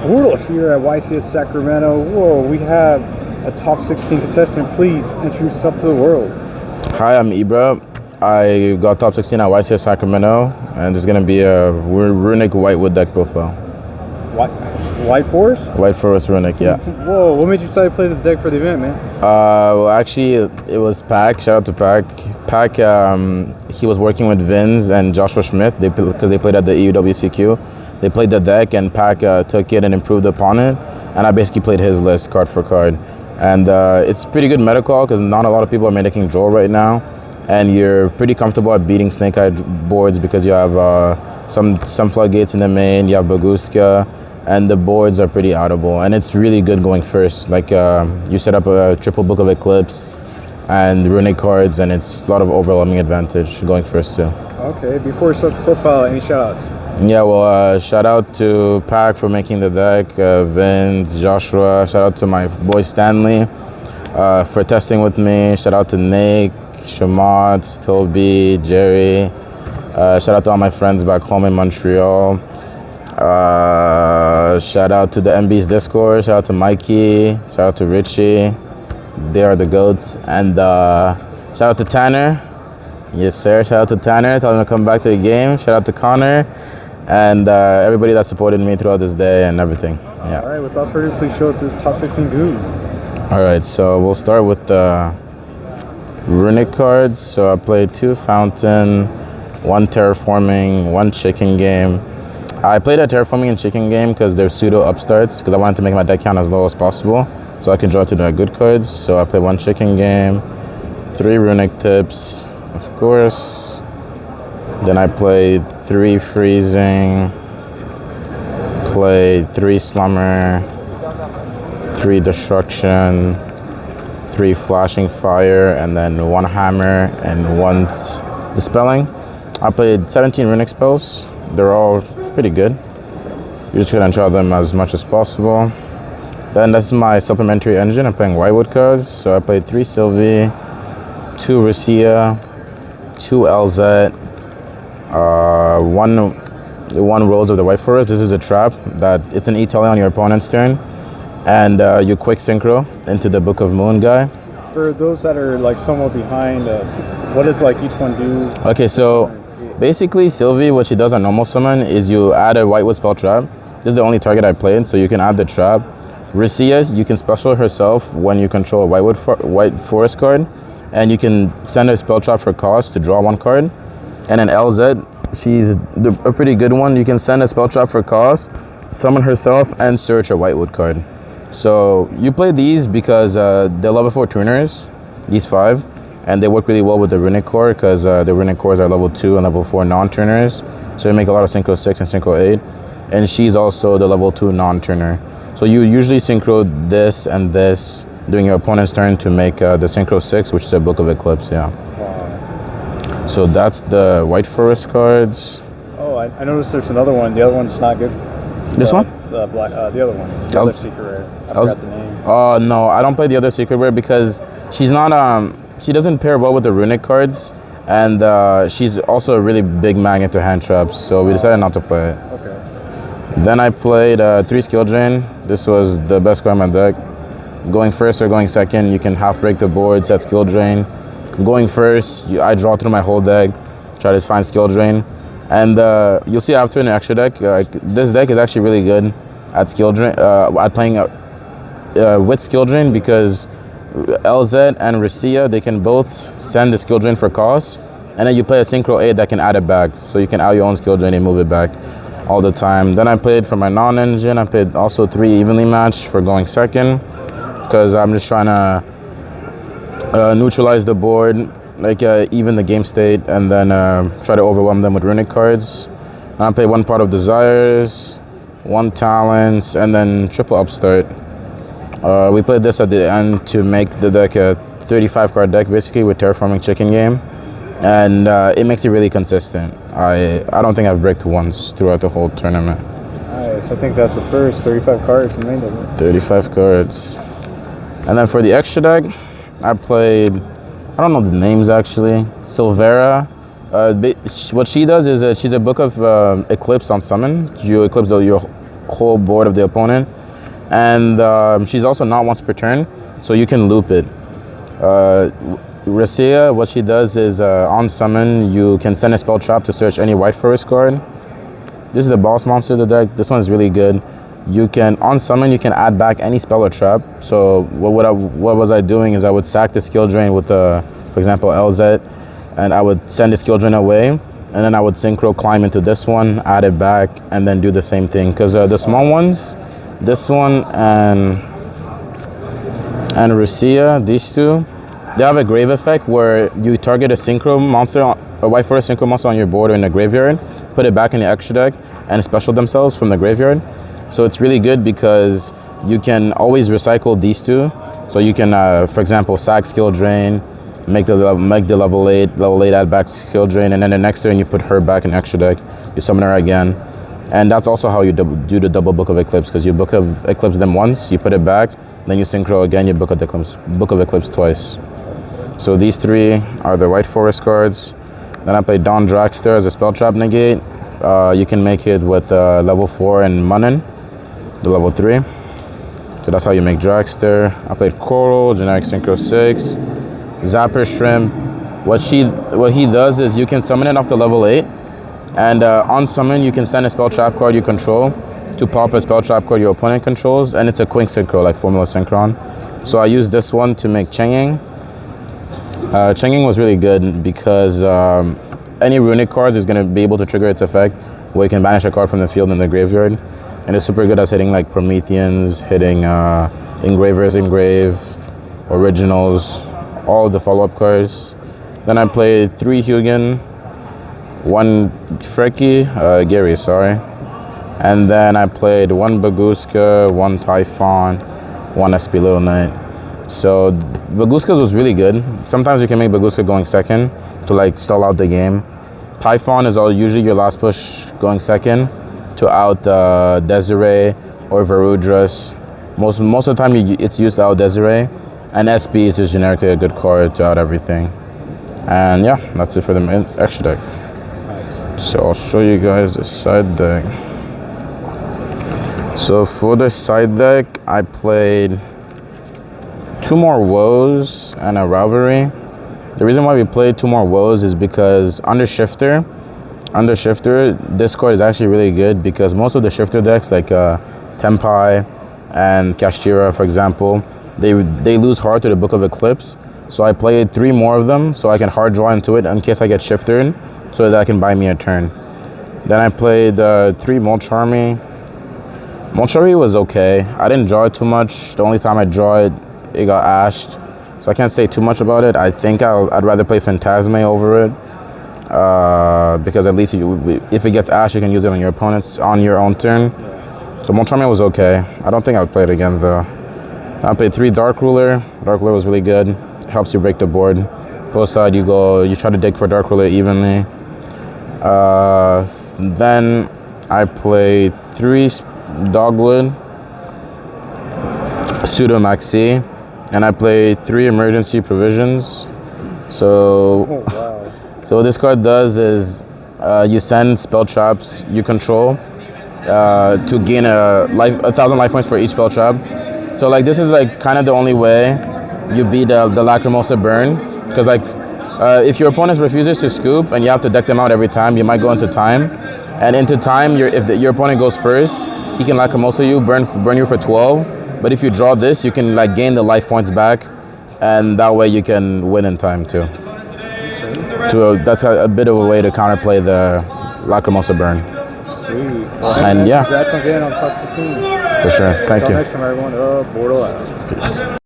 Brutal here at YESSSS Sacramento. Whoa, we have a top 16 contestant. Please introduce yourself to the world. Hi, I'm Ibra. I got top 16 at YESSSS Sacramento, and there's gonna be a Runick Whitewood deck profile. White Forest? White Forest Runick, yeah. Whoa, what made you decide to play this deck for the event, man? Well, actually, it was Pac. Shout out to Pac. Pac, he was working with Vince and Joshua Schmidt because they played at the EUWCQ. They played the deck, and Pac took it and improved upon it. And I basically played his list card for card. And it's pretty good meta call because not a lot of people are making draw right now. And you're pretty comfortable at beating Snake Eye boards because you have some floodgates in the main, you have Baguska, and the boards are pretty outable. And it's really good going first. Like you set up a triple Book of Eclipse and Runick cards, and it's a lot of overwhelming advantage going first too. Okay, before we start the profile, any shout outs? Yeah, well, shout out to Pac for making the deck, Vince, Joshua. Shout out to my boy Stanley for testing with me. Shout out to Nick, Shamat, Toby, Jerry. Shout out to all my friends back home in Montreal. Shout out to the MB's Discord. Shout out to Mikey. Shout out to Richie. They are the GOATs. And shout out to Tanner. Yes, sir. Shout out to Tanner. Tell him to come back to the game. Shout out to Connor. And everybody that supported me throughout this day and everything. Yeah. All right, without further ado, please show us this top 16 goo. All right, so we'll start with the Runick cards. So I played 2 Fountain, 1 Terraforming, 1 Chicken Game. I played a Terraforming and Chicken Game because they're pseudo upstarts because I wanted to make my deck count as low as possible so I can draw to the good cards. So I played 1 Chicken Game, 3 Runick Tips, of course. Then I played 3 Freezing, played 3 Slumber, 3 Destruction, 3 Flashing Fire, and then 1 Hammer and 1 Dispelling. I played 17 Runick spells. They're all pretty good. You're just gonna draw them as much as possible. Then that's my supplementary engine. I'm playing Whitewood cards. So I played 3 Sylvie, 2 Russia, 2 LZ, one Rose of the White Forest. This is a trap that it's an E-Tele on your opponent's turn, and you quick synchro into the Book of Moon guy. For those that are like somewhat behind, what does like each one do? Okay, so basically Sylvie, what she does on normal summon is you add a Whitewood spell trap. This is the only target I played, so you can add the trap. Russia, you can special herself when you control a White Forest card, and you can send a spell trap for cost to draw 1 card. And then LZ, she's a pretty good one. You can send a spell trap for cost, summon herself, and search a Whitewood card. So you play these because they're level 4 tuners, these 5, and they work really well with the Runick core because the Runick cores are level 2 and level 4 non-turners. So they make a lot of Synchro 6 and Synchro 8. And she's also the level 2 non-turner. So you usually synchro this and this during your opponent's turn to make the Synchro 6, which is a Book of Eclipse, yeah. So that's the White Forest cards. Oh, I noticed there's another one. The other one's not good. This one? The other one. The other secret rare. I forgot the name. Oh no, I don't play the other secret rare because she's not she doesn't pair well with the Runick cards, and she's also a really big magnet to hand traps. So we decided not to play it. Okay. Then I played 3 Skill Drain. This was the best card in my deck. Going first or going second, you can half break the board, set Skill Drain. Going first, I draw through my whole deck, try to find Skill Drain. And you'll see after in an extra deck, this deck is actually really good at Skill Drain, at playing with Skill Drain because LZ and Russia, they can both send the Skill Drain for cost, and then you play a Synchro 8 that can add it back. So you can add your own Skill Drain and move it back all the time. Then I played for my non-engine, I played also 3 Evenly Matched for going second because I'm just trying to neutralize the board, like even the game state, and then try to overwhelm them with Runick cards. And I played 1 Pot of Desires, 1 Talents, and then triple Upstart. We played this at the end to make the deck a 35 card deck basically with Terraforming Chicken Game, and it makes it really consistent. I don't think I've bricked once throughout the whole tournament. Nice, I think that's the first 35 cards in the main deck. 35 cards. And then for the extra deck, I played, I don't know the names actually, Silvera, What she does is she's a book of Eclipse on summon. You eclipse your whole board of the opponent, and she's also not once per turn, so you can loop it. Rasia, what she does is on summon, you can send a spell trap to search any white forest card. This is the boss monster of the deck. This one's really good. You can, on summon, you can add back any spell or trap. So what was I doing is I would sack the skill drain with, for example, LZ, and I would send the skill drain away, and then I would synchro climb into this one, add it back, and then do the same thing. Because the small ones, this one and Rasia, these two, they have a grave effect where you target a synchro monster, a white forest synchro monster on your board or in the graveyard, put it back in the extra deck, and special themselves from the graveyard. So it's really good because you can always recycle these two. So you can, for example, sack skill drain, make the level 8 add back skill drain, and then the next turn you put her back in extra deck, you summon her again. And that's also how you do the double Book of Eclipse, because you Book of Eclipse them once, you put it back, then you synchro again, you Book of Eclipse twice. So these three are the white forest cards. Then I play Dawn Dragster as a spell trap negate. You can make it with level 4 and Munin, the level 3. So that's how you make Dragster. I played Coral, generic Synchro 6. Zapper Shrimp. What he does is you can summon it off the level 8. And on summon, you can send a spell trap card you control to pop a spell trap card your opponent controls. And it's a quick synchro, like Formula Synchron. So I used this one to make Changing. Changing was really good because any Runick cards is going to be able to trigger its effect where you can banish a card from the field in the graveyard. And it's super good at hitting like Prometheans, hitting Engravers Engrave, Originals, all the follow-up cards. Then I played 3 Hugin, 1 Freki, Gary, sorry. And then I played 1 Baguska, 1 Typhon, 1 SP Little Knight. So Baguska was really good. Sometimes you can make Baguska going second to like stall out the game. Typhon is usually your last push going second to out Desiree or Varudras. Most of the time it's used to out Desiree. And SP is just generically a good card to out everything. And yeah, that's it for the extra deck. So I'll show you guys the side deck. So for the side deck, I played 2 more Woes and a Rivalry. The reason why we played 2 more Woes is because under Shifter, this card is actually really good because most of the Shifter decks like Tempai and Kashtira, for example, they lose hard to the Book of Eclipse. So I played 3 more of them so I can hard draw into it in case I get Shifted so that I can buy me a turn. Then I played 3 Molcharmy. Molcharmy was okay. I didn't draw it too much. The only time I draw it, it got ashed. So I can't say too much about it. I think I'd rather play Phantasme over it. Because at least if it gets ashed, you can use it on your opponents on your own turn. So Molcharmy was okay. I don't think I would play it again though. I played 3 Dark Ruler. Dark Ruler was really good. It helps you break the board. Both side you try to dig for Dark Ruler evenly. Then I played 3 Dogwood, Pseudo Maxi, and I played 3 Emergency Provisions. So, so what this card does is you send spell traps you control to gain 1,000 life points for each spell trap. So like this is like kind of the only way you beat the Lacrimosa Burn, because like if your opponent refuses to scoop and you have to deck them out every time, you might go into time, and into time if your opponent goes first, he can Lacrimosa you, burn you for 12. But if you draw this, you can like gain the life points back, and that way you can win in time too. That's a bit of a way to counterplay the Lacrimosa Burn. Sweet. And yeah, Congrats on getting on top 15. for sure. Thank you. Until next time, everyone. Bortle out. Peace.